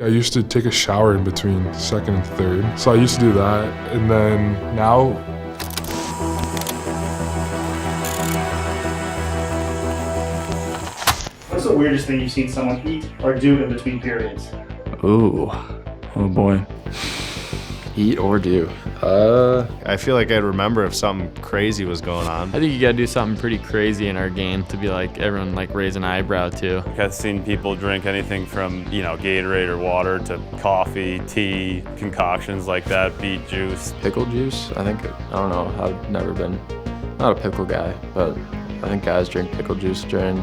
I used to take a shower in between second and third. So I used to do that. And then now, what's the weirdest thing you've seen someone eat or do in between periods? Ooh, oh boy. Eat or do? I feel like I'd remember if something crazy was going on. I think you gotta do something pretty crazy in our game to be like, everyone like raise an eyebrow to. I've seen people drink anything from, Gatorade or water to coffee, tea, concoctions like that, beet juice. Pickle juice? I don't know, I've never been, not a pickle guy, but I think guys drink pickle juice during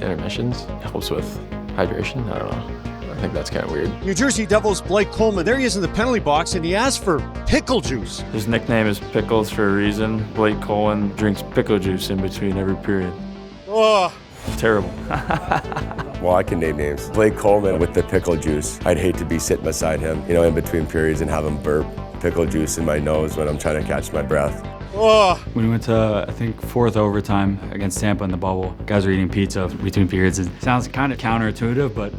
intermissions. Helps with hydration, I don't know. I think that's kind of weird. New Jersey Devils Blake Coleman, there he is in the penalty box, and he asked for pickle juice. His nickname is Pickles for a reason. Blake Coleman drinks pickle juice in between every period. Oh. Terrible. Well, I can name names. Blake Coleman with the pickle juice. I'd hate to be sitting beside him, in between periods and have him burp pickle juice in my nose when I'm trying to catch my breath. Oh. When we went to, I think, fourth overtime against Tampa in the bubble, guys were eating pizza between periods. It sounds kind of counterintuitive, but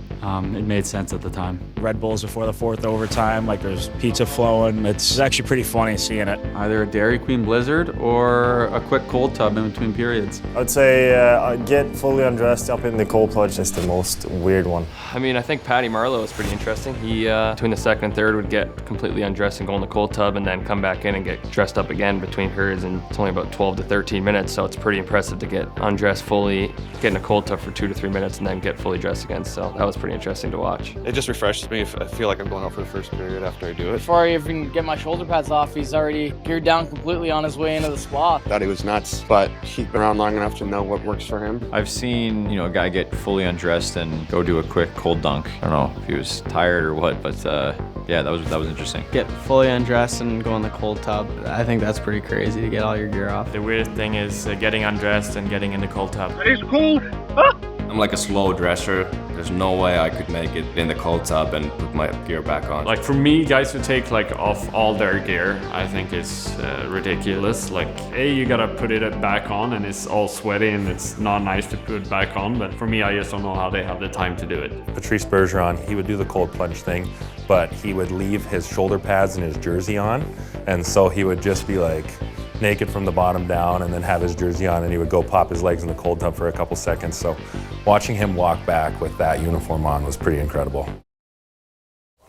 it made sense at the time. Red Bulls before the fourth overtime, like there's pizza flowing. It's actually pretty funny seeing it. Either a Dairy Queen Blizzard or a quick cold tub in between periods. I'd say get fully undressed up in the cold plunge is the most weird one. I mean, I think Patty Marleau is pretty interesting. He, between the second and third, would get completely undressed and go in the cold tub and then come back in and get dressed up again between periods, and it's only about 12 to 13 minutes, so it's pretty impressive to get undressed fully, get in a cold tub for 2 to 3 minutes, and then get fully dressed again, so that was pretty interesting to watch. It just refreshes me. I feel like I'm going out for the first period after I do it. Before I even get my shoulder pads off, he's already geared down completely on his way into the spot. Thought he was nuts, but he's been around long enough to know what works for him. I've seen, a guy get fully undressed and go do a quick cold dunk. I don't know if he was tired or what, but yeah, that was interesting. Get fully undressed and go in the cold tub. I think that's pretty crazy to get all your gear off. The weirdest thing is getting undressed and getting in the cold tub. It's cold. Ah! I'm like a slow dresser. There's no way I could make it in the cold tub and put my gear back on. Like for me, guys who take off all their gear, I think it's ridiculous. You gotta put it back on and it's all sweaty and it's not nice to put it back on. But for me, I just don't know how they have the time to do it. Patrice Bergeron, he would do the cold plunge thing, but he would leave his shoulder pads and his jersey on. And so he would just be naked from the bottom down and then have his jersey on, and he would go pop his legs in the cold tub for a couple seconds. So watching him walk back with that uniform on was pretty incredible.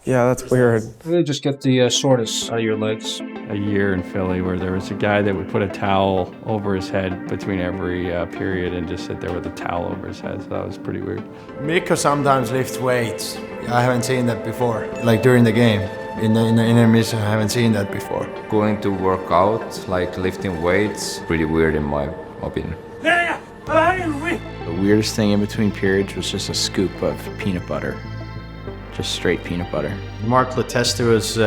Yeah, that's weird. Really just get the soreness out of your legs. A year in Philly where there was a guy that would put a towel over his head between every period and just sit there with a towel over his head, so that was pretty weird. Mikko sometimes lifts weights. I haven't seen that before, during the game. In the intermission, I haven't seen that before. Going to work out, lifting weights, pretty weird in my opinion. The weirdest thing in between periods was just a scoop of peanut butter. Just straight peanut butter. Mark Latesta was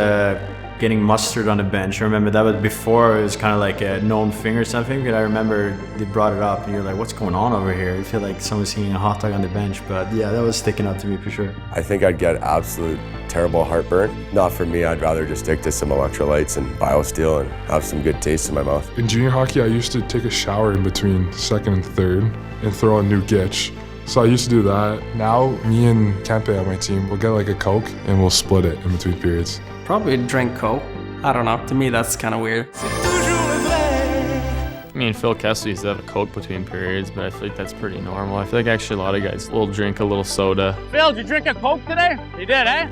getting mustard on the bench. I remember that was before it was kind of like a known thing or something, but I remember they brought it up and you're like, what's going on over here? I feel like someone's eating a hot dog on the bench, but yeah, that was sticking out to me for sure. I think I'd get absolute terrible heartburn. Not for me, I'd rather just stick to some electrolytes and BioSteel and have some good taste in my mouth. In junior hockey, I used to take a shower in between second and third and throw a new gitch. So I used to do that. Now, me and Kempe on my team, we'll get a Coke and we'll split it in between periods. Probably drink Coke. I don't know. To me, that's kind of weird. I mean, Phil Kessel used to have a Coke between periods, but I feel like that's pretty normal. I feel like actually a lot of guys will drink a little soda. Phil, did you drink a Coke today? You did, eh?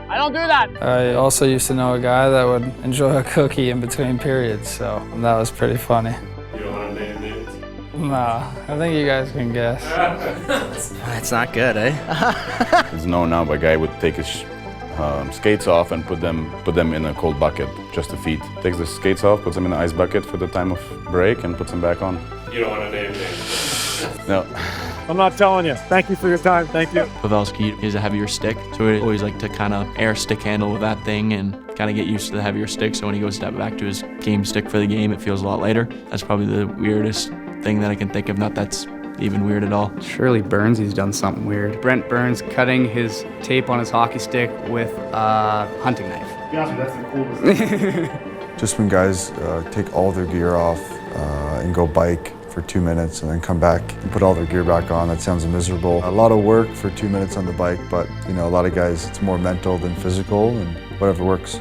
I don't do that. I also used to know a guy that would enjoy a cookie in between periods, so that was pretty funny. You don't want to name names? Nah, I think you guys can guess. It's not good, eh? It's known now a guy would take his skates off and put them in a cold bucket, just the feet. Takes the skates off, puts them in an ice bucket for the time of break, and puts them back on. You don't want to name names? No. I'm not telling you. Thank you for your time. Thank you. Pavelski is a heavier stick, so we always like to kind of air stick handle with that thing and kind of get used to the heavier stick, so when he goes to step back to his game stick for the game, it feels a lot lighter. That's probably the weirdest thing that I can think of. Not that's even weird at all. Surely Burns, he's done something weird. Brent Burns cutting his tape on his hockey stick with a hunting knife. To be honest with you, that's the coolest thing. Just when guys take all their gear off and go bike for 2 minutes and then come back and put all their gear back on. That sounds miserable. A lot of work for 2 minutes on the bike, but you know, a lot of guys, it's more mental than physical, and whatever works.